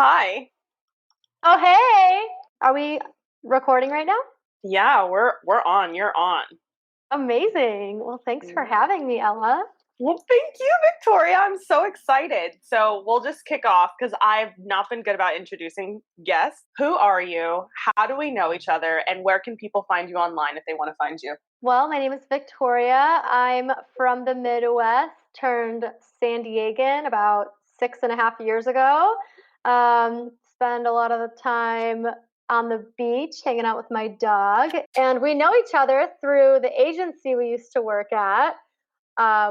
hi. Oh, hey. Are we recording right now? Yeah, we're on. You're on. Amazing. Well, thanks for Mhm. having me, Ella. Well, thank you, Victoria. I'm so excited. So we'll just kick off because I've not been good about introducing guests. Who are you? How do we know each other? And where can people find you online if they want to find you? Well, my name is Victoria. I'm from the Midwest, turned San Diegan about 6.5 years ago. Spend a lot of the time on the beach hanging out with my dog. And we know each other through the agency we used to work at.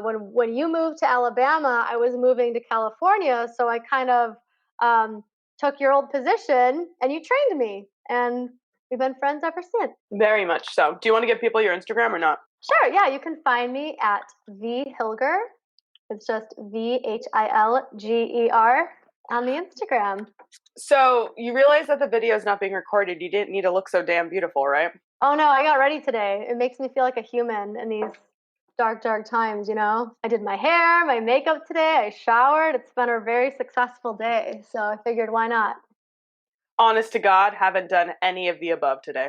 When you moved to Alabama, I was moving to California, so I kind of um, took your old position and you trained me, and we've been friends ever since. Very much so. Do you want to give people your Instagram or not? Sure, yeah, you can find me at vhilger. It's just VHILGER on the Instagram. So you realize that the video is not being recorded. You didn't need to look so damn beautiful, right? Oh no, I got ready today. It makes me feel like a human in these dark, dark times, you know? I did my hair, my makeup today, I showered. It's been a very successful day, so I figured why not? Honest to God, haven't done any of the above today.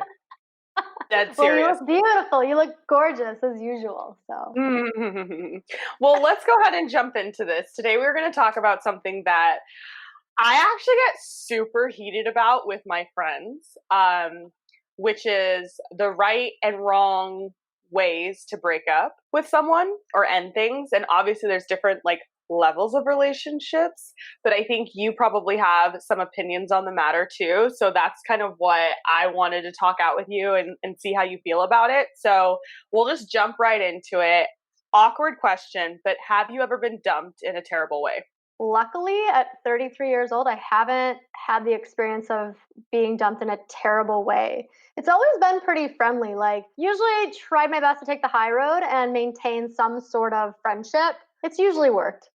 Dead Well, you serious. look beautiful. You look gorgeous as usual. So, Well, let's go ahead and jump into this. Today we're going to talk about something that I actually get super heated about with my friends, which is the right and wrong ways to break up with someone or end things. And obviously, there's different levels of relationships, but I think you probably have some opinions on the matter too. So that's kind of what I wanted to talk out with you and see how you feel about it. So we'll just jump right into it. Awkward question, but have you ever been dumped in a terrible way? luckily, at 33 years old, I haven't had the experience of being dumped in a terrible way. It's always been pretty friendly. Like, usually, I tried my best to take the high road and maintain some sort of friendship. It's usually worked.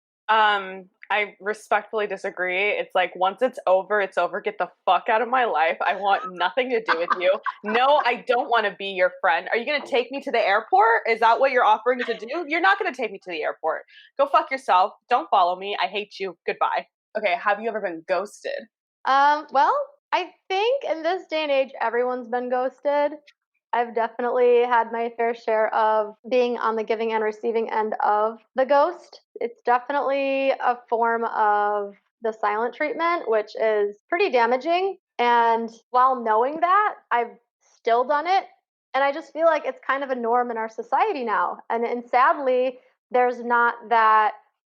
I respectfully disagree. It's like once it's over, it's over. Get the fuck out of my life. I want nothing to do with you. No, I don't want to be your friend. Are you going to take me to the airport? Is that what you're offering to do? You're not going to take me to the airport. Go fuck yourself. Don't follow me. I hate you. Goodbye. Okay, have you ever been ghosted? Well, I think in this day and age, everyone's been ghosted. I've definitely had my fair share of being on the giving and receiving end of the ghost. It's definitely a form of the silent treatment, which is pretty damaging. And while knowing that, I've still done it. And I just feel like it's kind of a norm in our society now. And sadly, there's not that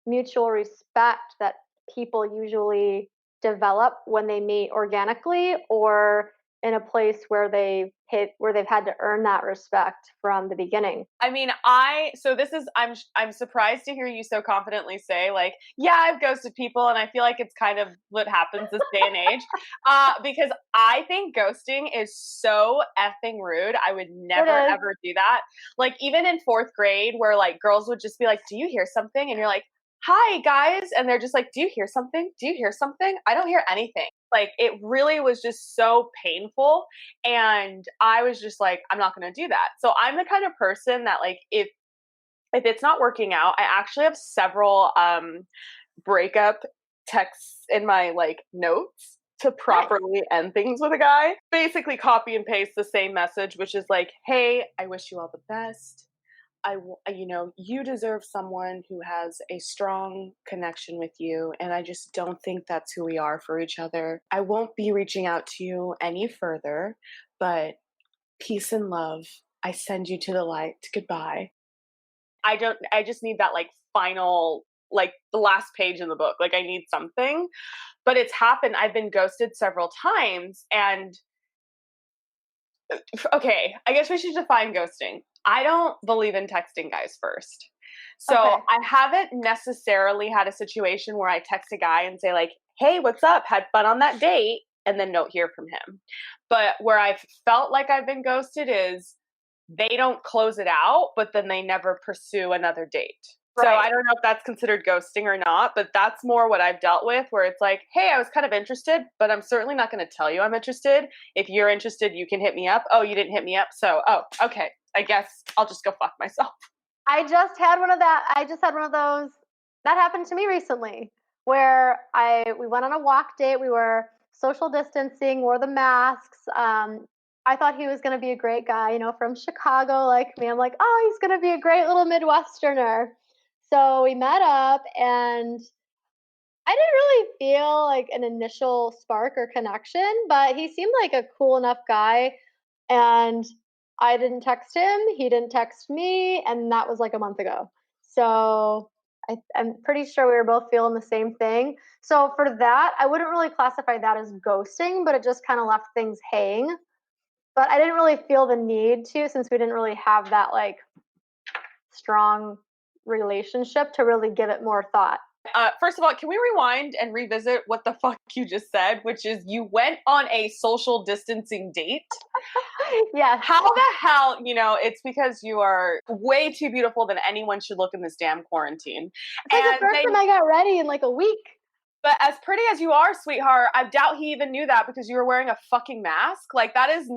mutual respect that people usually develop when they meet organically or in a place where they've had to earn that respect from the beginning. I mean, I'm surprised to hear you so confidently say yeah, I've ghosted people, and I feel like it's kind of what happens this day and age. Because I think ghosting is so effing rude. I would It never is. ever do that. Like even in fourth grade, where girls would just be like, "Do you hear something?" and you're like, "Hi guys," and they're just like, "Do you hear something? Do you hear something?" I don't hear anything. Like it really was just so painful. And I was just like, I'm not going to do that. So I'm the kind of person that if it's not working out, I actually have several breakup texts in my notes to Nice. properly end things with a guy. Basically copy and paste the same message, which is like, "Hey, I wish you all the best. You deserve someone who has a strong connection with you, and I just don't think that's who we are for each other. I won't be reaching out to you any further, but peace and love. I send you to the light. Goodbye." I just need that final, the last page in the book. Like I need something. But it's happened. I've been ghosted several times, and okay, I guess we should define ghosting. I don't believe in texting guys first. So Okay. I haven't necessarily had a situation where I text a guy and say "Hey, what's up? Had fun on that date," and then don't hear from him. But where I've felt like I've been ghosted is they don't close it out, but then they never pursue another date. So Right. I don't know if that's considered ghosting or not, but that's more what I've dealt with, where it's like, "Hey, I was kind of interested, but I'm certainly not going to tell you I'm interested. If you're interested, you can hit me up. Oh, you didn't hit me up. So, oh, okay. I guess I'll just go fuck myself." I just had one of those. That happened to me recently. where we went on a walk date. We were social distancing, wore the masks. I thought he was going to be a great guy, from Chicago like me. I'm like, oh, he's going to be a great little Midwesterner. So we met up, and I didn't really feel like an initial spark or connection, but he seemed like a cool enough guy. And I didn't text him, he didn't text me, and that was like a month ago. So I'm pretty sure we were both feeling the same thing. So for that, I wouldn't really classify that as ghosting, but it just kind of left things hang. But I didn't really feel the need to, since we didn't really have that like strong relationship to really give it more thought. First of all, can we rewind and revisit what the fuck you just said, which is you went on a social distancing date? Yes. How the hell, it's because you are way too beautiful than anyone should look in this damn quarantine. It's like the first time I got ready in like a week. But as pretty as you are, sweetheart, I doubt he even knew that because you were wearing a fucking mask. Like, that is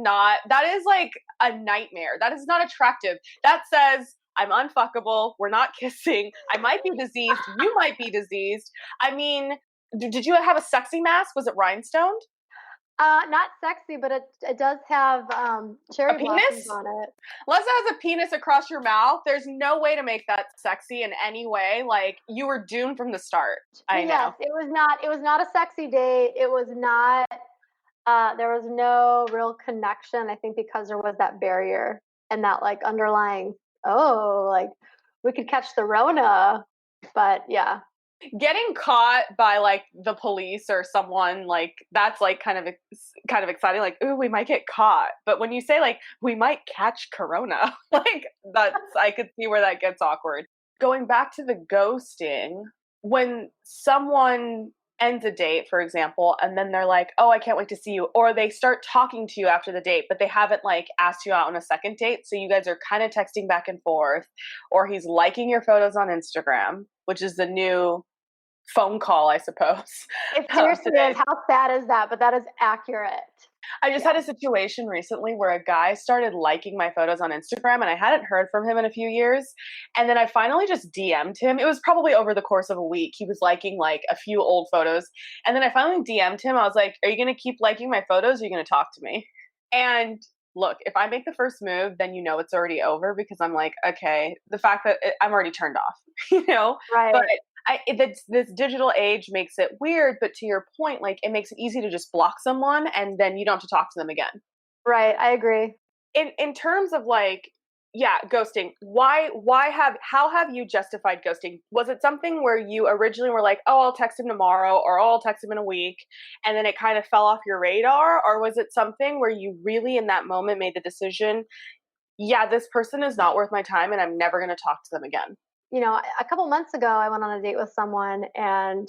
like a nightmare. That is not attractive. That says, I'm unfuckable. We're not kissing. I might be diseased. You might be diseased. I mean, did you have a sexy mask? Was it rhinestoned? Not sexy, but it does have cherry blossoms on it. Unless it has a penis across your mouth, there's no way to make that sexy in any way. Like, you were doomed from the start. I know. Yes, it was not. It was not a sexy date. It was not. There was no real connection. I think because there was that barrier and that like underlying. Oh, like we could catch the Rona, but yeah. Getting caught by like the police or someone, like that's like kind of exciting, like, ooh, we might get caught. But when you say like we might catch corona, like that's, I could see where that gets awkward. Going back to the ghosting, when someone ends a date, for example, and then they're like, oh, I can't wait to see you, or they start talking to you after the date, but they haven't like asked you out on a second date, so you guys are kind of texting back and forth, or he's liking your photos on Instagram, which is the new phone call, I suppose. It seriously is. How sad is that? But that is accurate. I just had a situation recently where a guy started liking my photos on Instagram, and I hadn't heard from him in a few years. And then I finally just DM'd him. It was probably over the course of a week. He was liking like a few old photos. And then I finally DM'd him. I was like, are you going to keep liking my photos? Or are you going to talk to me? And look, if I make the first move, then it's already over, because I'm like, okay, the fact that I'm already turned off, Right. But this digital age makes it weird, but to your point, like it makes it easy to just block someone and then you don't have to talk to them again. Right, I agree. In terms of like, yeah, ghosting, how have you justified ghosting? Was it something where you originally were like, oh, I'll text him tomorrow, or oh, I'll text him in a week, and then it kind of fell off your radar? Or was it something where you really in that moment made the decision, yeah, this person is not worth my time and I'm never going to talk to them again? A couple months ago, I went on a date with someone, and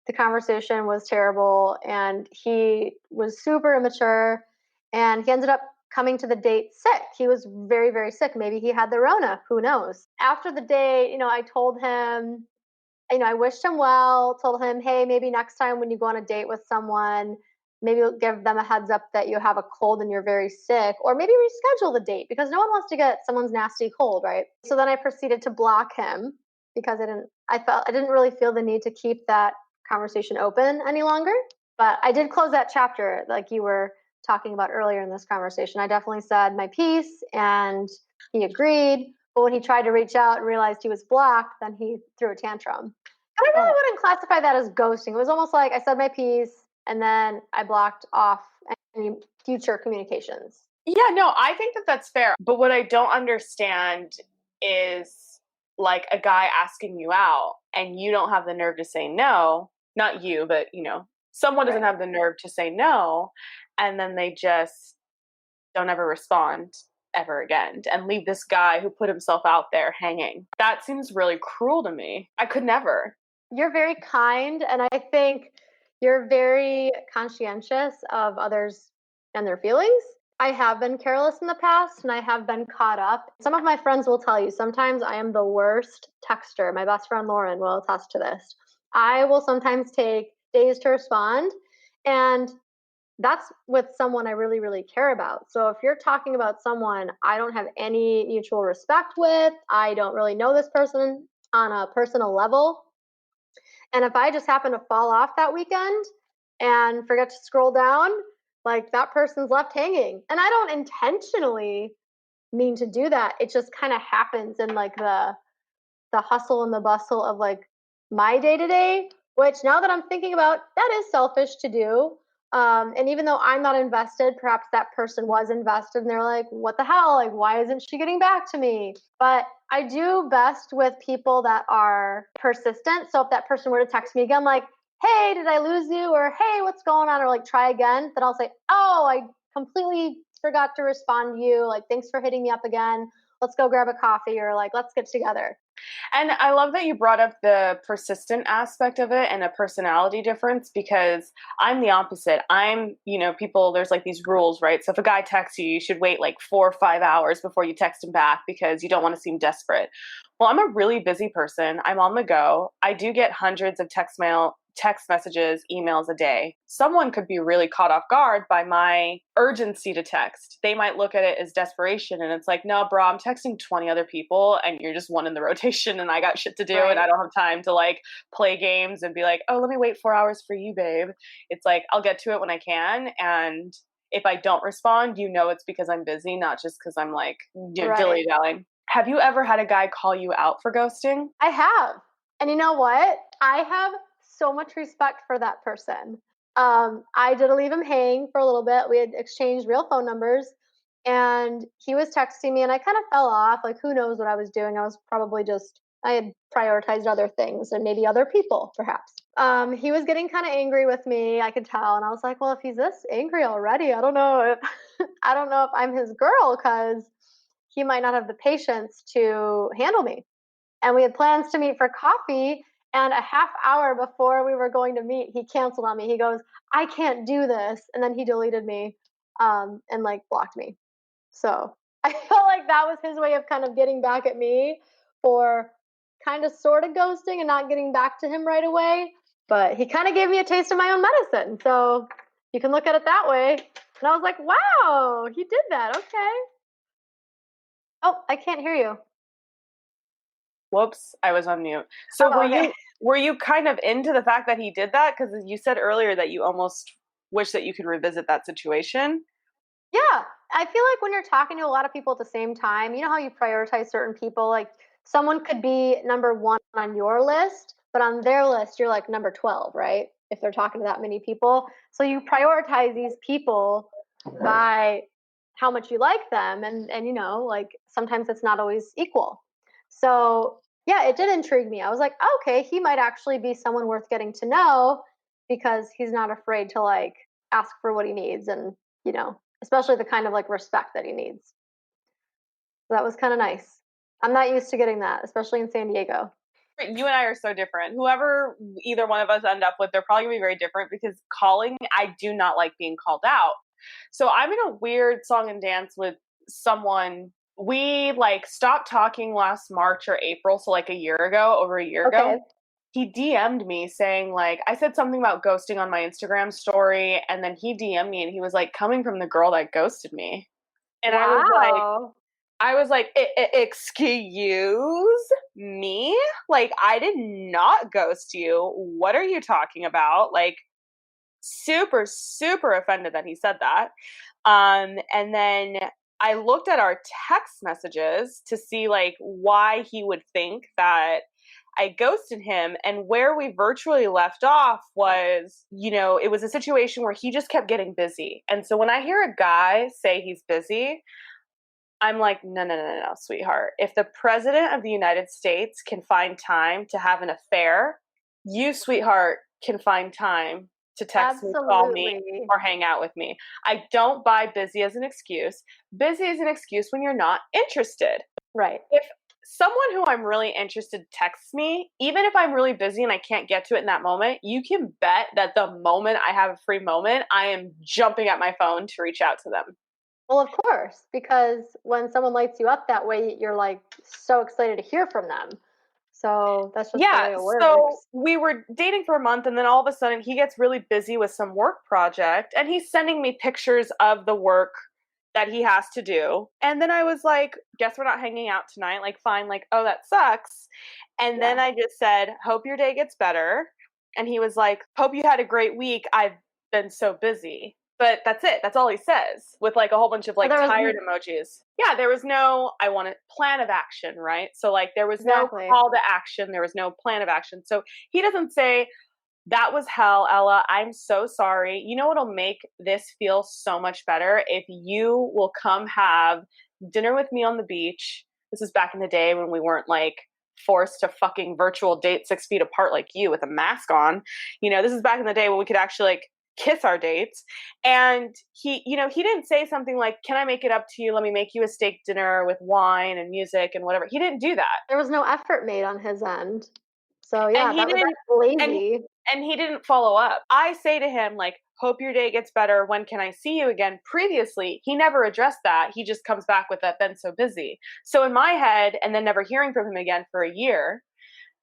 the conversation was terrible, and he was super immature, and he ended up coming to the date sick. He was very, very sick. Maybe he had the Rona. Who knows? After the date, I told him, I wished him well, told him, hey, maybe next time when you go on a date with someone, maybe give them a heads up that you have a cold and you're very sick, or maybe reschedule the date, because no one wants to get someone's nasty cold, right? So then I proceeded to block him because I didn't really feel the need to keep that conversation open any longer. But I did close that chapter like you were talking about earlier in this conversation. I definitely said my piece, and he agreed. But when he tried to reach out and realized he was blocked, then he threw a tantrum. And I really wouldn't classify that as ghosting. It was almost like I said my piece and then I blocked off any future communications. Yeah, no, I think that that's fair. But what I don't understand is like a guy asking you out and you don't have the nerve to say no. Not you, but someone doesn't have the nerve to say no, and then they just don't ever respond ever again and leave this guy who put himself out there hanging. That seems really cruel to me. I could never. You're very kind, and I think you're very conscientious of others and their feelings. I have been careless in the past, and I have been caught up. Some of my friends will tell you sometimes I am the worst texter. My best friend Lauren will attest to this. I will sometimes take days to respond, and that's with someone I really, really care about. So if you're talking about someone I don't have any mutual respect with, I don't really know this person on a personal level, And if I just happen to fall off that weekend and forget to scroll down, like that person's left hanging. And I don't intentionally mean to do that. It just kind of happens in like the hustle and the bustle of like my day to day, which now that I'm thinking about, that is selfish to do. And even though I'm not invested, perhaps that person was invested and they're like, what the hell? Like, why isn't she getting back to me? But I do best with people that are persistent. So if that person were to text me again, like, hey, did I lose you? Or hey, what's going on? Or like, try again, then I'll say, oh, I completely forgot to respond to you. Like, thanks for hitting me up again. Let's go grab a coffee, or like, let's get together. And I love that you brought up the persistent aspect of it and a personality difference, because I'm the opposite. People, there's like these rules, right? So if a guy texts you, you should wait like 4 or 5 hours before you text him back because you don't want to seem desperate. Well, I'm a really busy person. I'm on the go. I do get hundreds of text messages, emails a day. Someone could be really caught off guard by my urgency to text. They might look at it as desperation, and it's like, no, bro, I'm texting 20 other people and you're just one in the rotation and I got shit to do and Right. I don't have time to like play games and be like, oh, let me wait 4 hours for you, babe. It's like, I'll get to it when I can. And if I don't respond, it's because I'm busy, not just because I'm like, Right. dilly-dallying. Have you ever had a guy call you out for ghosting? I have. And you know what? I have so much respect for that person. I did leave him hang for a little bit. We had exchanged real phone numbers, and he was texting me, and I kind of fell off. Like, who knows what I was doing? I had prioritized other things and maybe other people, perhaps. He was getting kind of angry with me. I could tell, and I was like, well, if he's this angry already, I don't know if I don't know if I'm his girl, because he might not have the patience to handle me. And we had plans to meet for coffee. And a half hour before we were going to meet, he canceled on me. He goes, I can't do this. And then he deleted me, and like blocked me. So I felt like that was his way of kind of getting back at me for kind of sort of ghosting and not getting back to him right away. But he kind of gave me a taste of my own medicine. So you can look at it that way. And I was like, wow, he did that. Okay. Oh, I can't hear you. Whoops, I was on mute. So Oh, were okay. you were you kind of into the fact that he did that? Because you said earlier that you almost wish that you could revisit that situation. Yeah, I feel like when you're talking to a lot of people at the same time, you know how you prioritize certain people? Like someone could be number one on your list, but on their list, you're like number 12, right? If they're talking to that many people. So you prioritize these people by how much you like them. And like sometimes it's not always equal. So yeah, it did intrigue me. I was like, okay, he might actually be someone worth getting to know because he's not afraid to like ask for what he needs and especially the kind of like respect that he needs. So that was kind of nice. I'm not used to getting that, especially in San Diego. You and I are so different. Whoever either one of us end up with, they're probably gonna be very different, because I do not like being called out. So I'm in a weird song and dance with someone. We like stopped talking last March or April, so like over a year ago. Okay. He DM'd me saying, like, I said something about ghosting on my Instagram story, and then he DM'd me and he was like, coming from the girl that ghosted me. And Wow. I was like, excuse me? Like, I did not ghost you. What are you talking about? Like, super, super offended that he said that. And then I looked at our text messages to see like why he would think that I ghosted him, and where we virtually left off was, it was a situation where he just kept getting busy. And so when I hear a guy say he's busy, I'm like, no, no, no, no, no, sweetheart. If the president of the United States can find time to have an affair, you, sweetheart, can find time to text me, call me, Absolutely. or hang out with me. I don't buy busy as an excuse. Busy is an excuse when you're not interested. Right. If someone who I'm really interested texts me, even if I'm really busy and I can't get to it in that moment, you can bet that the moment I have a free moment, I am jumping at my phone to reach out to them. Well, of course, because when someone lights you up that way, you're like so excited to hear from them. So that's just the Yeah, way it so works. we were dating for a month, and then all of a sudden he gets really busy with some work project and he's sending me pictures of the work that he has to do. And then I was like, guess we're not hanging out tonight. Like, fine, like, oh, that sucks. And then Yeah. I just said, hope your day gets better. And he was like, hope you had a great week. I've been so busy. But that's it. That's all he says with like a whole bunch of But like there was tired emojis. Yeah, there was no, I want a plan of action, right? So like there was no exactly. call to action. There was no plan of action. So he doesn't say, that was hell, Ella. I'm so sorry. You know what'll make this feel so much better? If you will come have dinner with me on the beach. This is back in the day when we weren't like forced to fucking virtual date 6 feet apart like you with a mask on. This is back in the day when we could actually like kiss our dates. And he didn't say something like, can I make it up to you? Let me make you a steak dinner with wine and music and whatever. He didn't do that. There was no effort made on his end. So And yeah, he that's didn't and lazy. and he didn't follow up. I say to him like, hope your day gets better. When can I see you again? Previously, he never addressed that. He just comes back with that, been so busy. So in my head, and then never hearing from him again for a year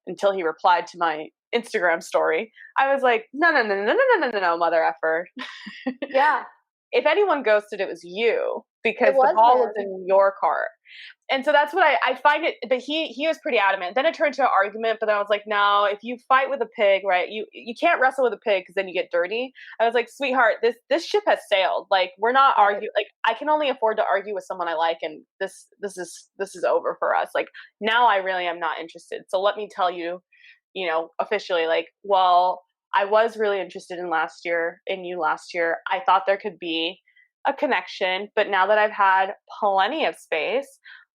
until he replied to my Instagram story, I was like, no, no, no, no, no, no, no, no, no, mother effer. Yeah, If anyone ghosted, it was you it because the was ball was him. in your court. And so that's what I find it. But he was pretty adamant. Then it turned to an argument. But then I was like, no, if you fight with a pig, right? You can't wrestle with a pig because then you get dirty. I was like, sweetheart, this ship has sailed. Like we're not Right. arguing. Like I can only afford to argue with someone I like, and this is over for us. Like now I really am not interested. So let me tell you, officially, like, well, I was really interested in you last year. I thought there could be a connection, but now that I've had plenty of space,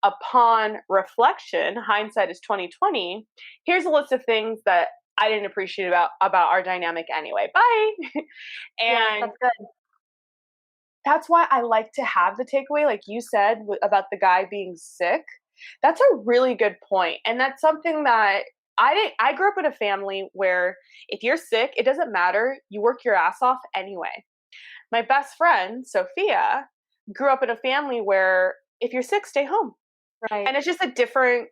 upon reflection, hindsight is 2020. Here's a list of things that I didn't appreciate about our dynamic anyway. Bye. Yeah, And that's good. that's why I like to have the takeaway, like you said, about the guy being sick. That's a really good point, and that's something that I grew up in a family where if you're sick, it doesn't matter. You work your ass off anyway. My best friend, Sophia, grew up in a family where if you're sick, stay home. Right. And it's just a different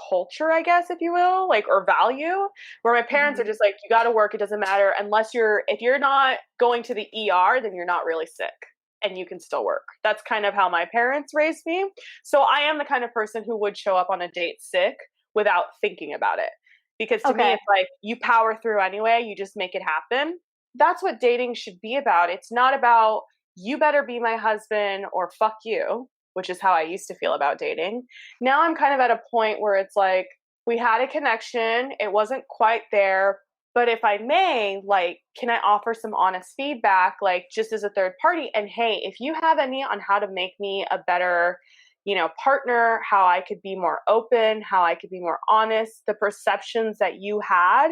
culture, I guess, if you will, like, or value, where my parents are Mhm. just like, you got to work. It doesn't matter if you're not going to the ER, then you're not really sick and you can still work. That's kind of how my parents raised me. So I am the kind of person who would show up on a date sick without thinking about it. Because to me, Okay. it's like you power through anyway, you just make it happen. That's what dating should be about. It's not about you better be my husband or fuck you, which is how I used to feel about dating. Now I'm kind of at a point where it's like we had a connection, it wasn't quite there, but if I may, like, can I offer some honest feedback, like just as a third party? And hey, if you have any on how to make me a better, partner, how I could be more open, how I could be more honest, the perceptions that you had.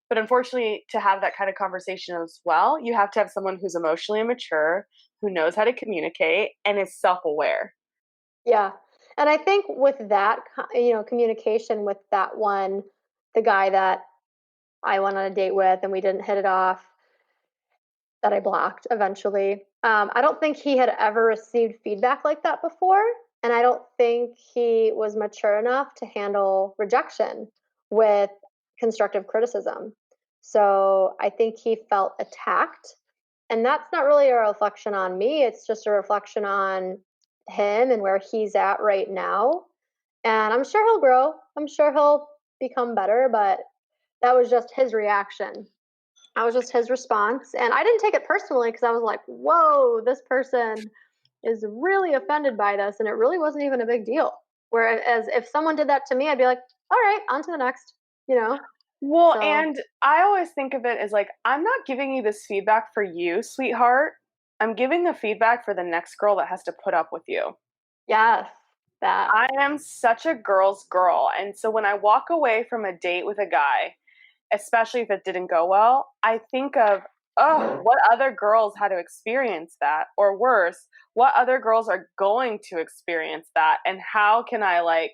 But unfortunately, to have that kind of conversation as well, you have to have someone who's emotionally mature, who knows how to communicate, and is self aware. Yeah. And I think with that, communication with that one, the guy that I went on a date with and we didn't hit it off, that I blocked eventually. I don't think he had ever received feedback like that before. And I don't think he was mature enough to handle rejection with constructive criticism. So I think he felt attacked. And that's not really a reflection on me, it's just a reflection on him and where he's at right now. And I'm sure he'll grow, I'm sure he'll become better, but that was just his reaction. That was just his response. And I didn't take it personally because I was like, whoa, this person is really offended by this. And it really wasn't even a big deal. Whereas if someone did that to me, I'd be like, all right, on to the next, you know? Well, So, and I always think of it as like, I'm not giving you this feedback for you, sweetheart. I'm giving the feedback for the next girl that has to put up with you. yes, that. I am such a girl's girl. And so when I walk away from a date with a guy, especially if it didn't go well, I think of, oh, what other girls had to experience that? Or worse, what other girls are going to experience that? And how can I like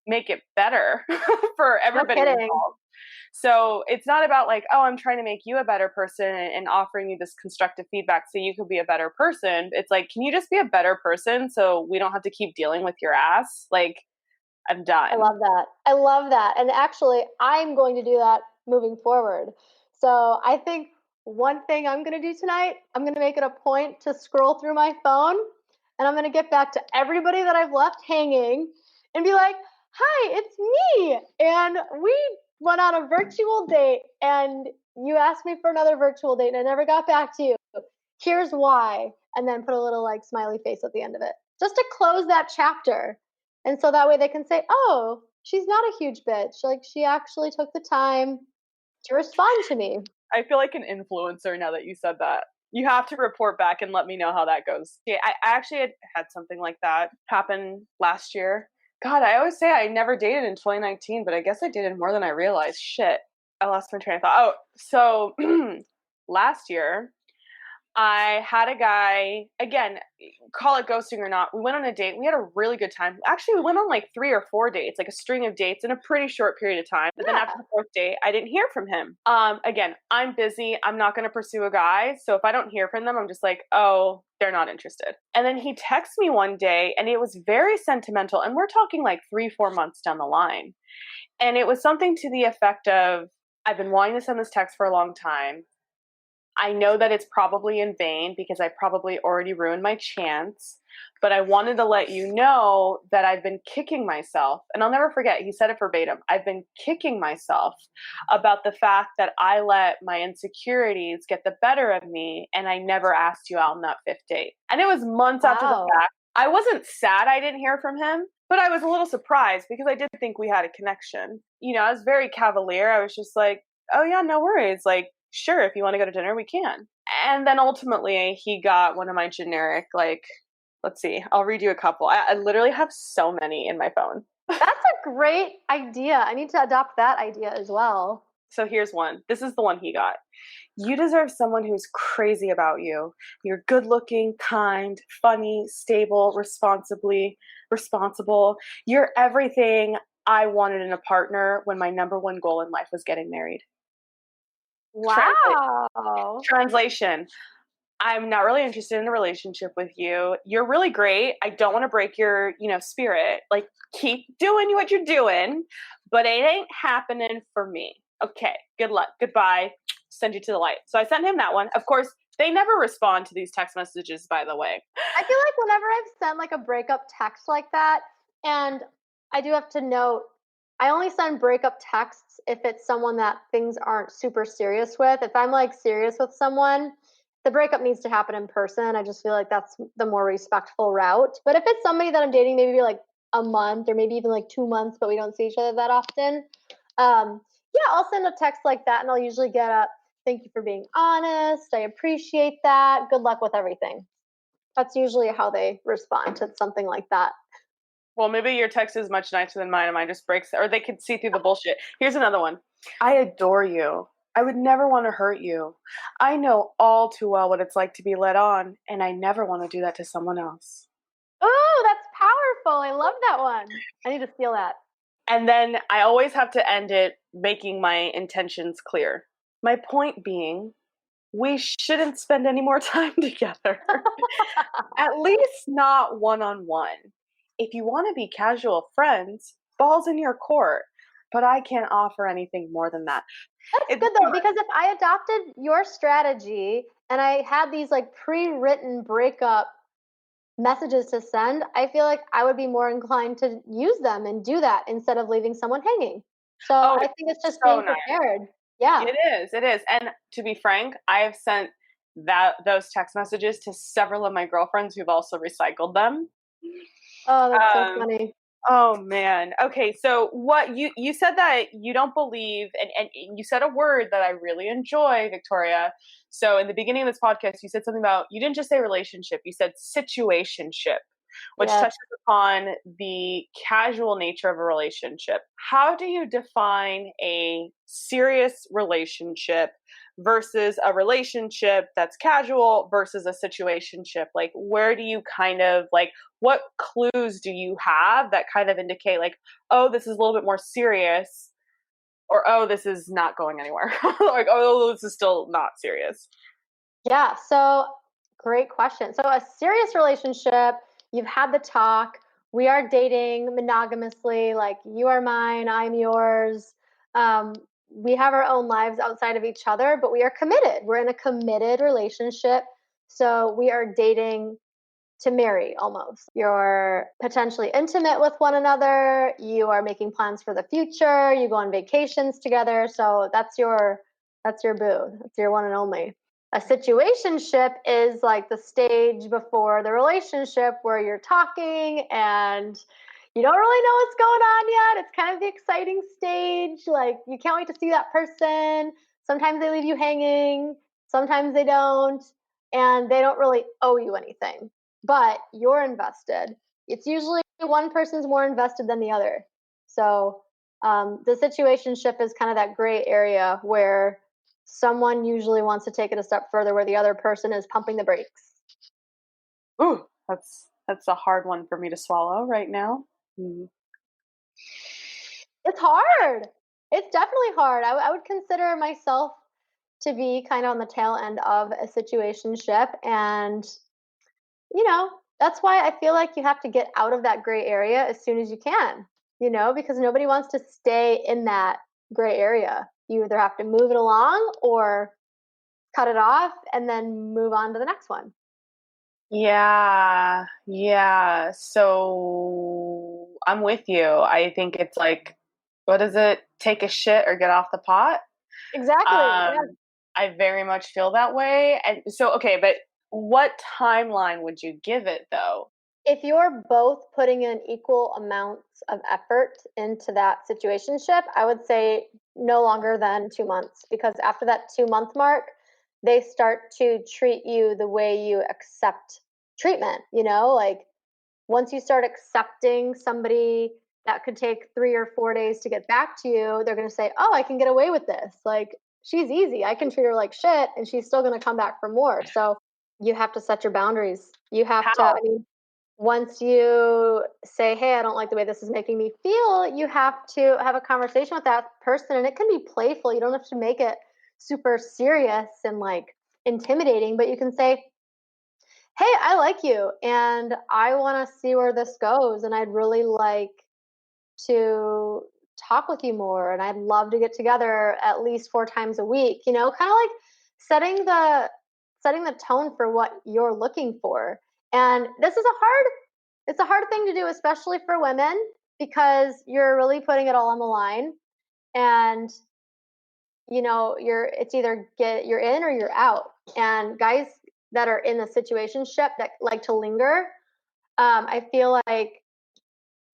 make it better for No everybody kidding. involved? So it's not about like, oh, I'm trying to make you a better person and offering you this constructive feedback so you could be a better person. It's like, can you just be a better person so we don't have to keep dealing with your ass? Like, I'm I done. love that. I love that. And actually, I'm going to do that moving forward. So I think one thing I'm going to do tonight, I'm going to make it a point to scroll through my phone and I'm going to get back to everybody that I've left hanging and be like, hi, it's me. And went on a virtual date and you asked me for another virtual date and I never got back to you. Here's why. And then put a little like smiley face at the end of it. Just to close that chapter. And so that way they can say, oh, she's not a huge bitch. Like she actually took the time to respond to me. I feel like an influencer now that you said that. You have to report back and let me know how that goes. Yeah, I actually had something like that happen last year. God, I always say I never dated in 2019, but I guess I dated more than I realized. Shit, I lost my train of thought. Oh, so last year, I had a guy, again, call it ghosting or not. We went on a date. We had a really good time. Actually, we went on like 3 or 4 dates, like a string of dates in a pretty short period of time. But then after the fourth date, I didn't hear from him. Again, I'm busy. I'm not going to pursue a guy. So if I don't hear from them, I'm just like, oh, they're not interested. And then he texts me one day and it was very sentimental. And we're talking like 3-4 months down the line. And it was something to the effect of, I've been wanting to send this text for a long time. I know that it's probably in vain because I probably already ruined my chance, but I wanted to let you know that I've been kicking myself. And I'll never forget, he said it verbatim. I've been kicking myself about the fact that I let my insecurities get the better of me and I never asked you out on that 5th date. And it was months after the fact. I wasn't sad I didn't hear from him, but I was a little surprised because I did think we had a connection. You know, I was very cavalier. I was just like, oh yeah, no worries. Like, sure, if you want to go to dinner, we can. And then ultimately he got one of my generic, like, let's see, I'll read you a couple. I literally have so many in my phone. That's a great idea. I need to adopt that idea as well. So here's one. This is the one he got. You deserve someone who's crazy about you. You're good looking, kind, funny, stable, responsible. You're everything I wanted in a partner when my number one goal in life was getting married. Wow. Translation. I'm not really interested in a relationship with you. You're really great. I don't want to break your, spirit. Like, keep doing what you're doing, but it ain't happening for me. Okay, good luck. Goodbye. Send you to the light. So I sent him that one. Of course, they never respond to these text messages, by the way. I feel like whenever I've sent like a breakup text like that, and I do have to note, I only send breakup texts if it's someone that things aren't super serious with. If I'm like serious with someone, the breakup needs to happen in person. I just feel like that's the more respectful route. But if it's somebody that I'm dating, maybe like a month or maybe even like 2 months, but we don't see each other that often, yeah, I'll send a text like that and I'll usually get a thank you for being honest. I appreciate that. Good luck with everything. That's usually how they respond to something like that. Well, maybe your text is much nicer than mine and mine just breaks, or they could see through the bullshit. Here's another one. I adore you. I would never want to hurt you. I know all too well what it's like to be led on, and I never want to do that to someone else. Oh, that's powerful. I love that one. I need to steal that. And then I always have to end it making my intentions clear. My point being, we shouldn't spend any more time together. At least not one-on-one. If you want to be casual friends, ball's in your court. But I can't offer anything more than that. That's good though, because if I adopted your strategy and I had these like pre-written breakup messages to send, I feel like I would be more inclined to use them and do that instead of leaving someone hanging. So I think it's just being prepared. Nice. Yeah. It is. And to be frank, I have sent those text messages to several of my girlfriends who've also recycled them. Oh, that's so funny. Oh man. Okay, so what you said that you don't believe, and you said a word that I really enjoy, Victoria. So in the beginning of this podcast, you said something about, you didn't just say relationship, you said situationship, which touches upon the casual nature of a relationship. How do you define a serious relationship versus a relationship that's casual versus a situationship? Like, where do you kind of like, what clues do you have that kind of indicate like, oh, this is a little bit more serious, or oh, this is not going anywhere? Like, oh, this is still not serious. Yeah, so great question. So a serious relationship, you've had the talk, we are dating monogamously, like you are mine, I'm yours. We have our own lives outside of each other, but we are committed. We're in a committed relationship. So we are dating to marry almost. You're potentially intimate with one another, you are making plans for the future, you go on vacations together. So that's your boo. That's your one and only. A situationship is like the stage before the relationship where you're talking and you don't really know what's going on yet. It's kind of the exciting stage. Like you can't wait to see that person. Sometimes they leave you hanging, sometimes they don't, and they don't really owe you anything, but you're invested. It's usually one person's more invested than the other. So the situationship is kind of that gray area where someone usually wants to take it a step further where the other person is pumping the brakes. Ooh, that's a hard one for me to swallow right now. Mm. It's hard. It's definitely hard. I would consider myself to be kind of on the tail end of a situationship. And, you know, that's why I feel like you have to get out of that gray area as soon as you can, because nobody wants to stay in that gray area. You either have to move it along or cut it off and then move on to the next one. Yeah, yeah. So I'm with you. I think it's like, what is it? Take a shit or get off the pot. Exactly. Um, Yeah. I very much feel that way. And so, okay, but what timeline would you give it though? If you're both putting in equal amounts of effort into that situationship, I would say no longer than 2 months, because after that 2 month mark, they start to treat you the way you accept treatment. Like once you start accepting somebody that could take 3 or 4 days to get back to you, they're going to say, oh, I can get away with this. Like she's easy. I can treat her like shit and she's still going to come back for more. So you have to set your boundaries. You have to, I How? mean, once you say, hey, I don't like the way this is making me feel, you have to have a conversation with that person. And it can be playful. You don't have to make it super serious and like intimidating, but you can say, hey, I like you and I want to see where this goes. And I'd really like to talk with you more. And I'd love to get together at least 4 times a week, kind of like setting the setting the tone for what you're looking for. And this is it's a hard thing to do, especially for women, because you're really putting it all on the line. And it's either you're in or you're out. And guys that are in the situationship that like to linger, I feel like,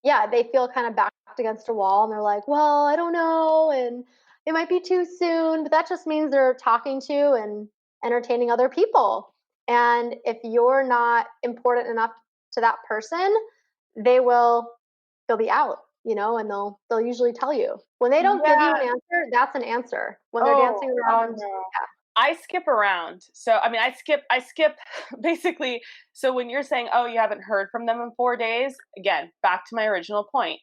yeah, they feel kind of backed against a wall and they're like, well, I don't know, and it might be too soon, but that just means they're talking to and entertaining other people. And if you're not important enough to that person, they'll be out, and they'll usually tell you. When they don't give you an Yeah. answer, that's an answer. When they're Oh, dancing oh around, no. I skip around. So I mean I skip basically. So when you're saying, oh, you haven't heard from them in 4 days, again, back to my original point.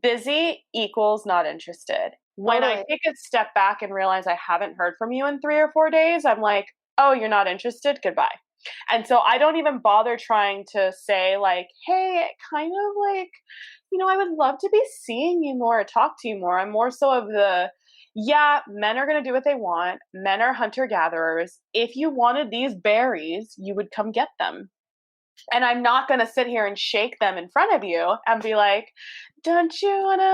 Busy equals not interested. When I totally. take a step back and realize I haven't heard from you in 3 or 4 days, I'm like, oh, you're not interested? Goodbye. And so I don't even bother trying to say, like, hey, kind of like, I would love to be seeing you more, talk to you more. I'm more so of yeah, men are going to do what they want. Men are hunter gatherers. If you wanted these berries, you would come get them. And I'm not going to sit here and shake them in front of you and be like, don't you want to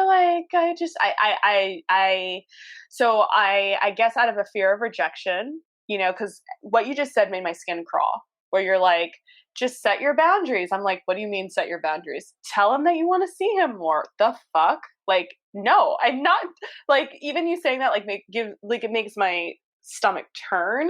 so I guess out of a fear of rejection, because what you just said made my skin crawl, where you're like, just set your boundaries. I'm like, what do you mean set your boundaries? Tell him that you want to see him more. The fuck? Like, no, I'm not, like, even you saying that, like, it makes my stomach turn.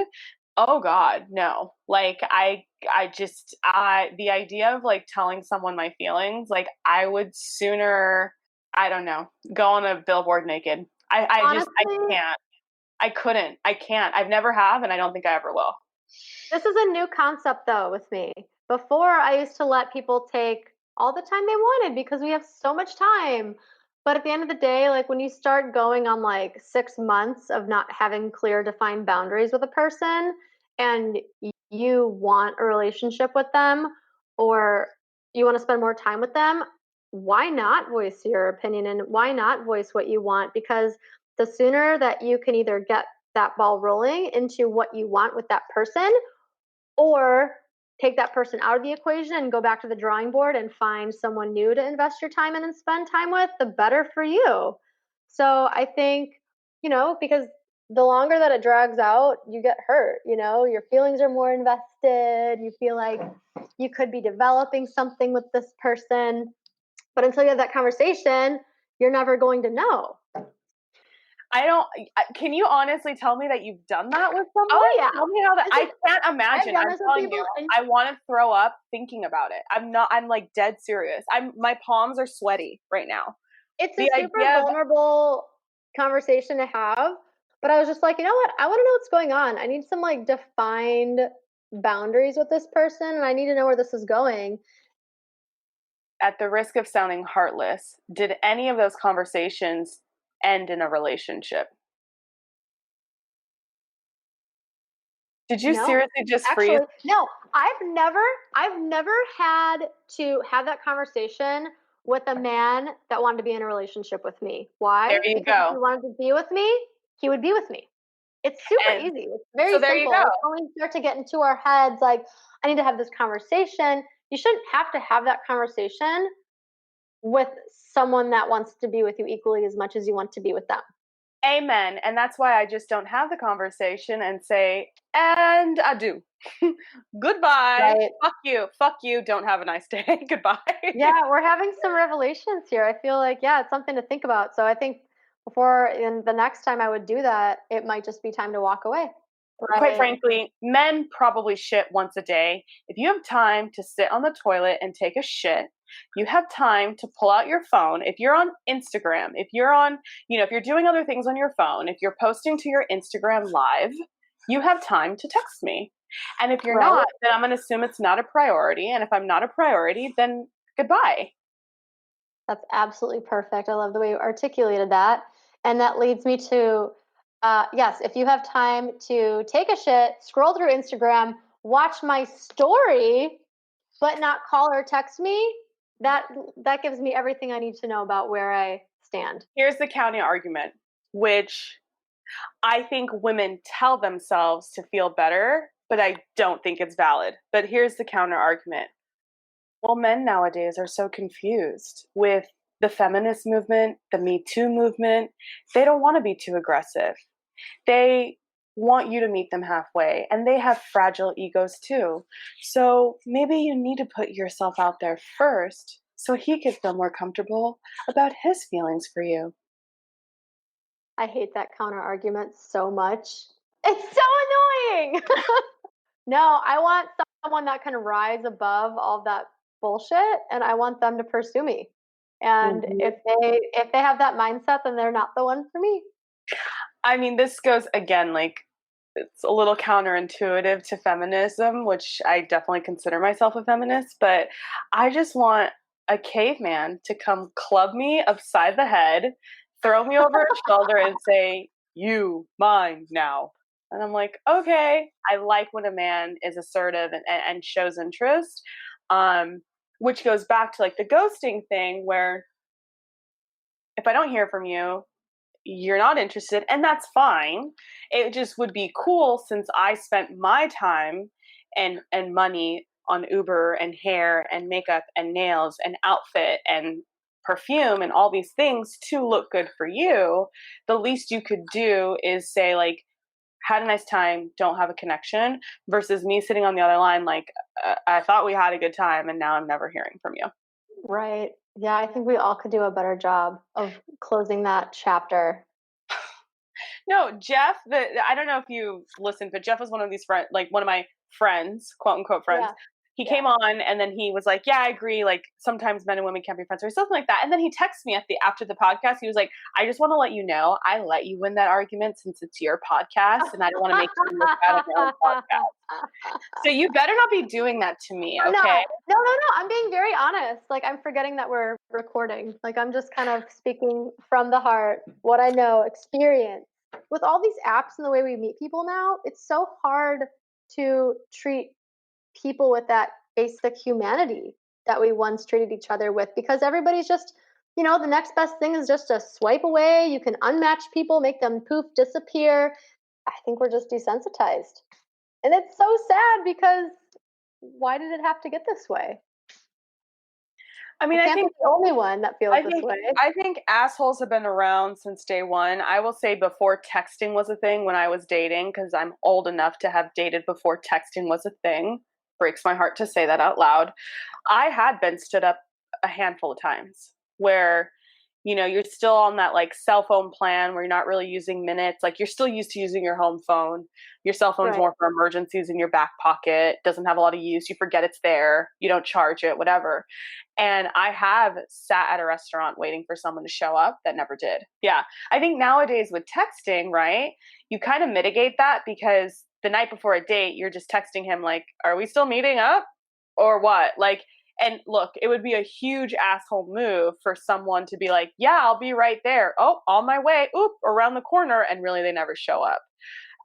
Oh God, no. Like the idea of like telling someone my feelings, like I would sooner, I don't know, go on a billboard naked. I Honestly, can't. I couldn't. I can't. I've never have and I don't think I ever will. this is a new concept though with me. Before, I used to let people take all the time they wanted because we have so much time. But at the end of the day, like when you start going on like 6 months of not having clear defined boundaries with a person and you want a relationship with them or you want to spend more time with them, why not voice your opinion and why not voice what you want? Because the sooner that you can either get that ball rolling into what you want with that person, or take that person out of the equation and go back to the drawing board and find someone new to invest your time in and spend time with, the better for you. So I think, because the longer that it drags out, you get hurt, your feelings are more invested. You feel like you could be developing something with this person. But until you have that conversation, you're never going to know. Can you honestly tell me that you've done that with someone? Oh, yeah. Tell me how that, I can't imagine. I'm telling you, I want to throw up thinking about it. I'm like dead serious. My palms are sweaty right now. It's a super vulnerable conversation to have, but I was just like, you know what? I want to know what's going on. I need some like defined boundaries with this person, and I need to know where this is going. At the risk of sounding heartless, did any of those conversations end in a relationship? Did you seriously just freeze? No, I've never had to have that conversation with a man that wanted to be in a relationship with me. Why? There you because go. if he wanted to be with me, he would be with me. It's super easy. It's very simple. You go. When we start to get into our heads, like, I need to have this conversation, you shouldn't have to have that conversation with someone that wants to be with you equally as much as you want to be with them. Amen. And that's why I just don't have the conversation and say, and adieu. Goodbye. Right. Fuck you. Don't have a nice day. Goodbye. Yeah, we're having some revelations here. I feel like, it's something to think about. So I think in the next time I would do that, it might just be time to walk away. Right. Quite frankly, men probably shit once a day. If you have time to sit on the toilet and take a shit, you have time to pull out your phone. If you're on Instagram, if you're on, if you're doing other things on your phone, if you're posting to your Instagram live, you have time to text me. And if you're not, then I'm going to assume it's not a priority. And if I'm not a priority, then goodbye. That's absolutely perfect. I love the way you articulated that. And that leads me to, yes, if you have time to take a shit, scroll through Instagram, watch my story, but not call or text me, that gives me everything I need to know about where I stand. Here's the counter argument, which I think women tell themselves to feel better, but I don't think it's valid. But here's the counter argument. Well, men nowadays are so confused with the feminist movement, the Me Too movement. They don't want to be too aggressive. They want you to meet them halfway, and they have fragile egos too. So maybe you need to put yourself out there first so he can feel more comfortable about his feelings for you. I hate that counter argument so much. It's so annoying. No, I want someone that can rise above all that bullshit, and I want them to pursue me. And if they have that mindset, then they're not the one for me. I mean, this goes again, like, it's a little counterintuitive to feminism, which I definitely consider myself a feminist, but I just want a caveman to come club me upside the head, throw me over his shoulder and say, "You, mine now." And I'm like, okay. I like when a man is assertive and shows interest, which goes back to like the ghosting thing where if I don't hear from you, you're not interested, and that's fine. It just would be cool since I spent my time and money on Uber and hair and makeup and nails and outfit and perfume and all these things to look good for you. The least you could do is say like, had a nice time, don't have a connection, versus me sitting on the other line like, I thought we had a good time and now I'm never hearing from you. Right. Yeah, I think we all could do a better job of closing that chapter. No, Jeff, I don't know if you listened, but Jeff was one of these friends, like one of my friends, quote unquote friends. Yeah. He came on and then he was like, yeah, I agree. Like sometimes men and women can't be friends or something like that. And then he texted me after the podcast. He was like, I just want to let you know, I let you win that argument since it's your podcast and I don't want to make you look bad on your own podcast. So you better not be doing that to me. Okay. No. I'm being very honest. Like I'm forgetting that we're recording. Like I'm just kind of speaking from the heart, what I know, experience. With all these apps and the way we meet people now, it's so hard to treat people with that basic humanity that we once treated each other with because everybody's just, the next best thing is just a swipe away. You can unmatch people, make them poof, disappear. I think we're just desensitized. And it's so sad because why did it have to get this way? I I mean, can't be the only one that feels I this think way. I think assholes have been around since day one. I will say before texting was a thing when I was dating, because I'm old enough to have dated before texting was a thing. Breaks my heart to say that out loud. I had been stood up a handful of times where, you're still on that like cell phone plan where you're not really using minutes. Like you're still used to using your home phone. Your cell phone's Right. more for emergencies in your back pocket, doesn't have a lot of use. You forget it's there. You don't charge it, whatever. And I have sat at a restaurant waiting for someone to show up that never did. Yeah. I think nowadays with texting, right, you kind of mitigate that because the night before a date, you're just texting him, like, are we still meeting up or what? Like, and look, it would be a huge asshole move for someone to be like, yeah, I'll be right there. Oh, on my way. Oop, around the corner. And really, they never show up.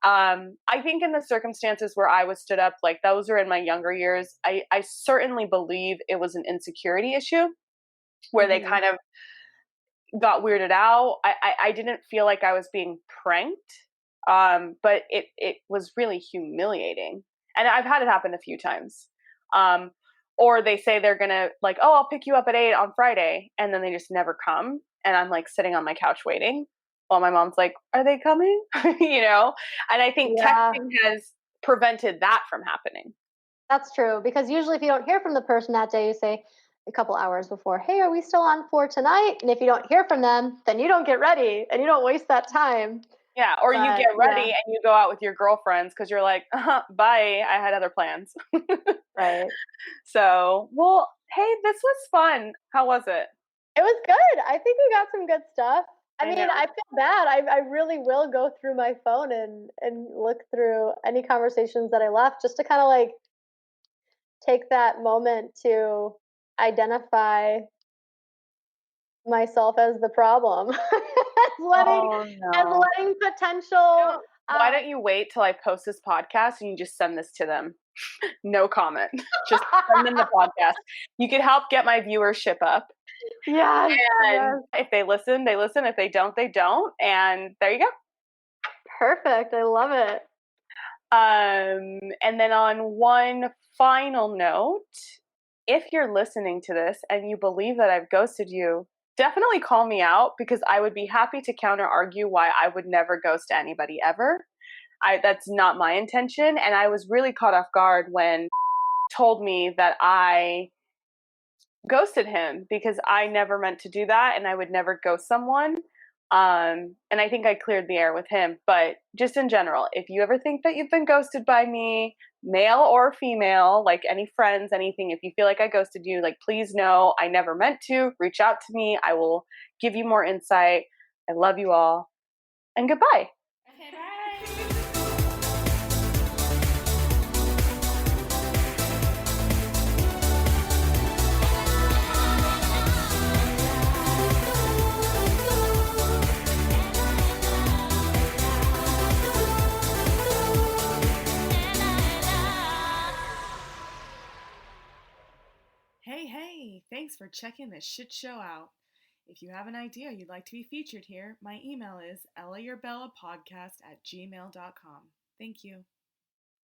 I think in the circumstances where I was stood up, like those are in my younger years, I certainly believe it was an insecurity issue where they Mhm. kind of got weirded out. I didn't feel like I was being pranked, but it was really humiliating. And I've had it happen a few times. Um, or they say they're gonna like, oh, I'll pick you up at 8 on Friday, and then they just never come, and I'm like sitting on my couch waiting while my mom's like, are they coming? And I think Yeah, texting has prevented that from happening. that's true. Because usually, if you don't hear from the person that day, you say a couple hours before, "Hey, are we still on for tonight?" And if you don't hear from them, then you don't get ready and you don't waste that time. Yeah, or you But get yeah, ready and you go out with your girlfriends because you're like, bye, I had other plans. right. So, well, hey, this was fun. How was it? It was good. I think we got some good stuff. I I know. mean, I feel bad. I really will go through my phone and look through any conversations that I left just to kind of like take that moment to identify myself as the problem. Oh As no. letting potential Why don't you wait till I post this podcast and you just send this to them? No comment. Just send them the podcast. You could help get my viewership up. yes, And yes. if they listen, they listen. If they don't, they don't. And there you go. Perfect. I love it. And then on one final note, if you're listening to this and you believe that I've ghosted you, definitely call me out because I would be happy to counter argue why I would never ghost anybody ever. That's not my intention. And I was really caught off guard when told me that I ghosted him because I never meant to do that and I would never ghost someone. And I think I cleared the air with him. But just in general, if you ever think that you've been ghosted by me, male or female, like any friends, anything, if you feel like I ghosted you, like please know I never meant to. Reach out to me. I will give you more insight. I love you all. And goodbye. Okay, bye. Hey, thanks for checking this shit show out. If you have an idea you'd like to be featured here, my email is ellaurbellapodcast@gmail.com. Thank you.